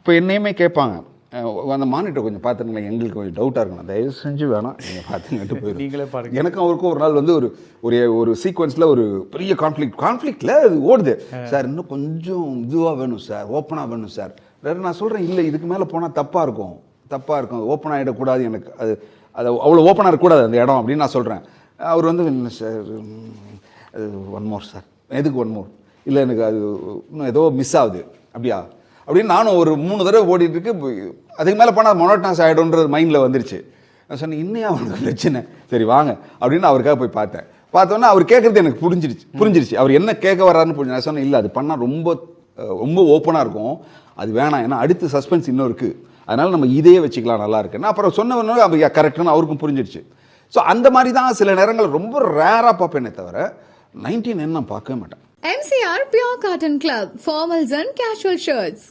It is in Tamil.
இப்போ என்னையுமே கேட்பாங்க, அந்த மானிட்டர் கொஞ்சம் பார்த்துருங்களேன், எங்களுக்கு கொஞ்சம் டவுட்டாக இருக்கணும், தயவு செஞ்சு வேணாம் நீங்கள் பார்த்துங்கிட்டு போயிடும். நீங்களே பாருங்கள். எனக்கும் அவருக்கும் ஒரு நாள் வந்து ஒரு சீக்வன்ஸில் ஒரு பெரிய கான்ஃப்ளிக்டில் அது ஓடுது. சார் இன்னும் கொஞ்சம் இதுவாக வேணும் சார், ஓப்பனாக வேணும் சார். நான் சொல்கிறேன், இல்லை இதுக்கு மேலே போனால் தப்பாக இருக்கும், ஓப்பன் ஆகிடக்கூடாது, எனக்கு அது அவ்வளோ ஓப்பனாக இருக்கக்கூடாது அந்த இடம் அப்படின்னு நான் சொல்கிறேன். அவர் வந்து இல்லை சார், ஒன் மோர் சார். எதுக்கு ஒன் மோர்? இல்லை எனக்கு அது இன்னும் ஏதோ மிஸ் ஆகுது. அப்படியா அப்படின்னு நானும் ஒரு 3 தடவை ஓடிட்டு இருக்கு. அதுக்கு மேலே போனால் மொனோட்டனஸ் ஆகிடும்ன்றது மைண்டில் வந்துருச்சு. நான் சொன்னேன், இன்னும் அவனுக்கு பிரச்சனை, சரி வாங்க அப்படின்னு அவருக்காக போய் பார்த்தோன்னா அவர் கேட்குறது எனக்கு புரிஞ்சிருச்சு. அவர் என்ன கேட்க வர்றாருன்னு புரிஞ்சு. நான் சொன்னேன், இல்லை அது பண்ணால் ரொம்ப ஓப்பனாக இருக்கும், அது வேணாம், ஏன்னா அடுத்து சஸ்பென்ஸ் இன்னும் இருக்குது, அதனால் நம்ம இதையே வச்சுக்கலாம், நல்லா இருக்குன்னு அப்புறம் சொன்னவனும் அவர் கரெக்டுன்னு அவருக்கும் புரிஞ்சிடுச்சு. ஸோ அந்த மாதிரி தான் சில நேரங்கள் ரொம்ப ரேராக பார்ப்பேனே தவிர 99 நான் பார்க்கவே மாட்டேன். MCR Pure Cotton Club, formals and casual shirts.